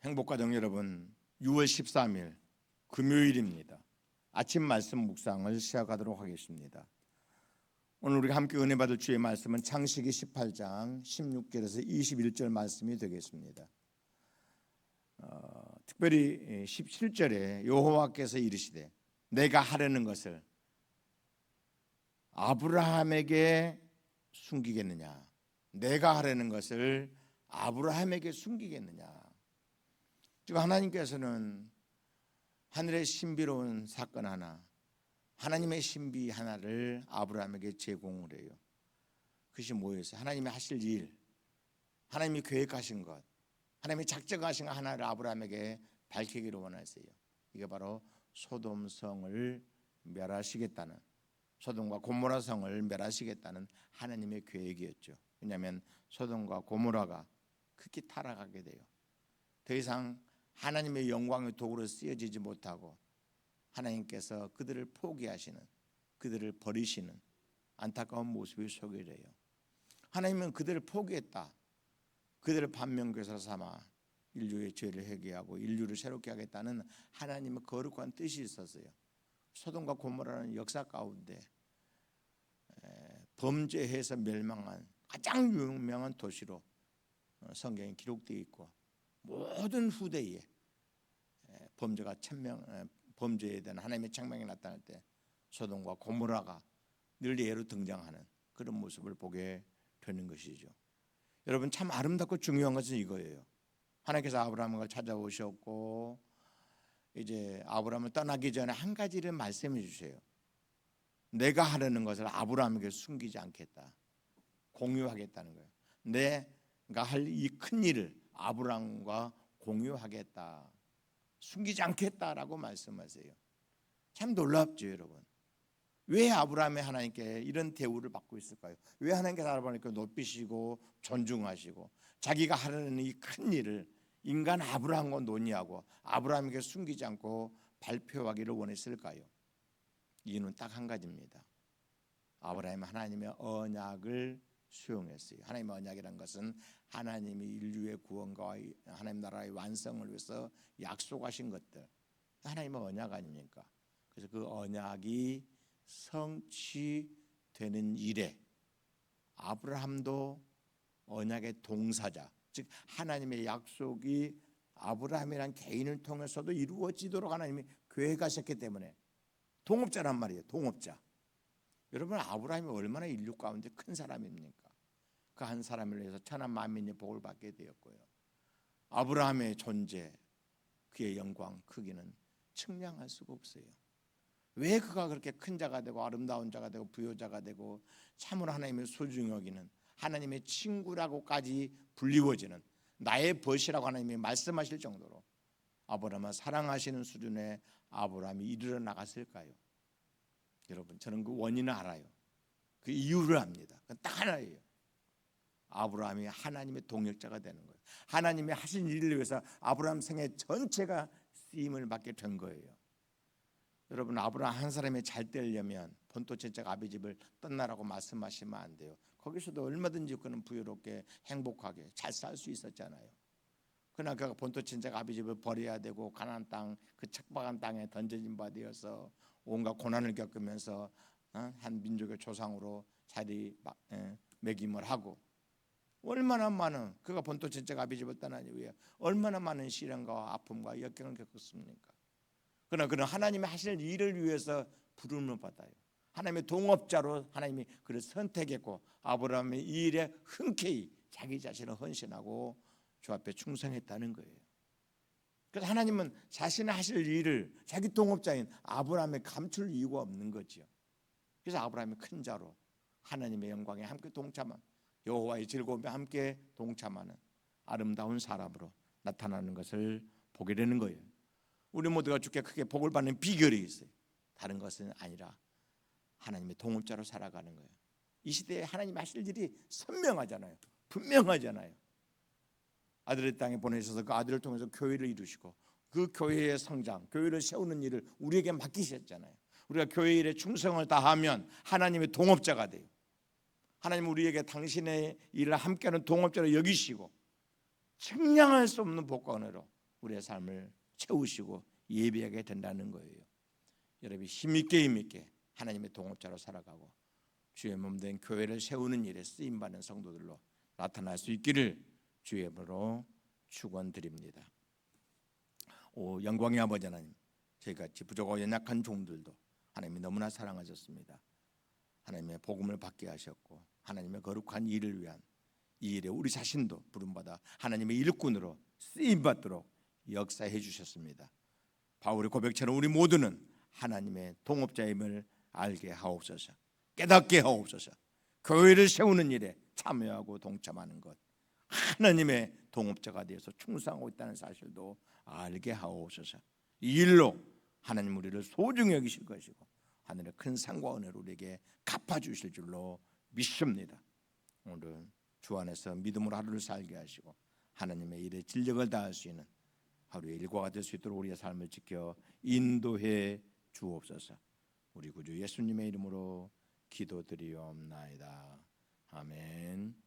행복가정 여러분, 6월 13일 금요일입니다. 아침 말씀 묵상을 시작하도록 하겠습니다. 오늘 우리가 함께 은혜 받을 주의 말씀은 창세기 18장 16절에서 21절 말씀이 되겠습니다. 특별히 17절에 여호와께서 이르시되 내가 하려는 것을 아브라함에게 숨기겠느냐, 내가 하려는 것을 아브라함에게 숨기겠느냐. 지금 하나님께서는 하늘의 신비로운 사건 하나, 하나님의 신비 하나를 아브라함에게 제공을 해요. 그것이 뭐였어요? 하나님이 하실 일, 하나님이 계획하신 것, 하나님이 작정하신 것 하나를 아브라함에게 밝히기를 원하세요. 이게 바로 소돔성을 멸하시겠다는, 소돔과 고모라 성을 멸하시겠다는 하나님의 계획이었죠. 왜냐하면 소돔과 고모라가 크게 타락하게 돼요. 더 이상 하나님의 영광의 도구로 쓰여지지 못하고 하나님께서 그들을 포기하시는, 그들을 버리시는 안타까운 모습이 소개돼요. 하나님은 그들을 포기했다. 그들을 반면교사 삼아 인류의 죄를 회개하고 인류를 새롭게 하겠다는 하나님의 거룩한 뜻이 있었어요. 소돔과 고모라는 역사 가운데 범죄해서 멸망한 가장 유명한 도시로 성경에 기록되어 있고, 모든 후대에 범죄가 범죄에 대한 하나님의 책망이 나타날 때 소돔과 고모라가 늘 예로 등장하는 그런 모습을 보게 되는 것이죠. 여러분, 참 아름답고 중요한 것은 이거예요. 하나님께서 아브라함을 찾아오셨고 이제 아브라함을 떠나기 전에 한 가지를 말씀해 주세요. 내가 하려는 것을 아브라함에게 숨기지 않겠다, 공유하겠다는 거예요. 내가 할 이 큰 일을 아브라함과 공유하겠다, 숨기지 않겠다라고 말씀하세요. 참 놀랍죠, 여러분. 왜 아브라함이 하나님께 이런 대우를 받고 있을까요? 왜 하나님께서 아브라함을 높이시고 존중하시고 자기가 하려는 이 큰 일을 인간 아브라함과 논의하고 아브라함에게 숨기지 않고 발표하기를 원했을까요? 이유는 딱 한 가지입니다. 아브라함은 하나님의 언약을 수용했어요. 하나님의 언약이라는 것은 하나님이 인류의 구원과 하나님 나라의 완성을 위해서 약속하신 것들, 하나님의 언약 아닙니까? 그래서 그 언약이 성취되는 일에 아브라함도 언약의 동사자, 즉 하나님의 약속이 아브라함이란 개인을 통해서도 이루어지도록 하나님이 계획하셨기 때문에 동업자란 말이에요. 동업자. 여러분, 아브라함이 얼마나 인류 가운데 큰 사람입니까? 그 한 사람을 위해서 천하 만민이 복을 받게 되었고요. 아브라함의 존재, 그의 영광, 크기는 측량할 수가 없어요. 왜 그가 그렇게 큰 자가 되고 아름다운 자가 되고 부요자가 되고 참으로 하나님의 소중히 여기는, 하나님의 친구라고까지 불리워지는, 나의 벗이라고 하나님이 말씀하실 정도로 아브라함을 사랑하시는 수준에 아브라함이 이르러 나갔을까요? 여러분, 저는 그 원인을 알아요. 그 이유를 압니다. 그건 딱 하나예요. 아브라함이 하나님의 동역자가 되는 거예요. 하나님이 하신 일을 위해서 아브라함 생애 전체가 쓰임을 받게 된 거예요. 여러분, 아브라함 한 사람이 잘 되려면 본토 제자가 아비 집을 떠나라고 말씀하시면 안 돼요. 거기서도 얼마든지 그는 부유롭게 행복하게 잘 살 수 있었잖아요. 그러나 그가 본토 친자가 아비 집을 버려야 되고 가나안 땅, 그 척박한 땅에 던져진 바 되어서 온갖 고난을 겪으면서 한 민족의 조상으로 자리 매김을 하고, 얼마나 많은, 그가 본토 친자가 아비 집을 떠난 이후에 얼마나 많은 시련과 아픔과 역경을 겪었습니까? 그러나 그는 하나님이 하실 일을 위해서 부름을 받아요. 하나님의 동업자로 하나님이 그를 선택했고, 아브라함이 이 일에 흔쾌히 자기 자신을 헌신하고 주 앞에 충성했다는 거예요. 그래서 하나님은 자신의 하실 일을 자기 동업자인 아브라함에 감출 이유가 없는 거죠. 그래서 아브라함이 큰 자로 하나님의 영광에 함께 동참한, 여호와의 즐거움에 함께 동참하는 아름다운 사람으로 나타나는 것을 보게 되는 거예요. 우리 모두가 주께 크게 복을 받는 비결이 있어요. 다른 것은 아니라 하나님의 동업자로 살아가는 거예요. 이 시대에 하나님 하실 일이 선명하잖아요. 분명하잖아요. 아들의 땅에 보내셔서 그 아들을 통해서 교회를 이루시고 그 교회의 성장, 교회를 세우는 일을 우리에게 맡기셨잖아요. 우리가 교회 일에 충성을 다하면 하나님의 동업자가 돼요. 하나님은 우리에게 당신의 일을 함께하는 동업자로 여기시고 측량할 수 없는 복과 은혜로 우리의 삶을 채우시고 예비하게 된다는 거예요. 여러분이 힘있게 하나님의 동업자로 살아가고 주의 몸된 교회를 세우는 일에 쓰임받는 성도들로 나타날 수 있기를 주의 이름으로 축원드립니다. 영광의 아버지 하나님, 저희같이 부족하고 연약한 종들도 하나님이 너무나 사랑하셨습니다. 하나님의 복음을 받게 하셨고 하나님의 거룩한 일을 위한 이 일에 우리 자신도 부름받아 하나님의 일꾼으로 쓰임받도록 역사해 주셨습니다. 바울의 고백처럼 우리 모두는 하나님의 동업자임을 알게 하옵소서. 깨닫게 하옵소서. 교회를 세우는 일에 참여하고 동참하는 것, 하나님의 동업자가 되어서 충성하고 있다는 사실도 알게 하옵소서. 이 일로 하나님 우리를 소중히 여기실 것이고 하늘의 큰 상과 은혜로 우리에게 갚아주실 줄로 믿습니다. 오늘 주 안에서 믿음으로 하루를 살게 하시고 하나님의 일에 진력을 다할 수 있는 하루의 일과가 될 수 있도록 우리의 삶을 지켜 인도해 주옵소서. 우리 구주 예수님의 이름으로 기도드리옵나이다. 아멘.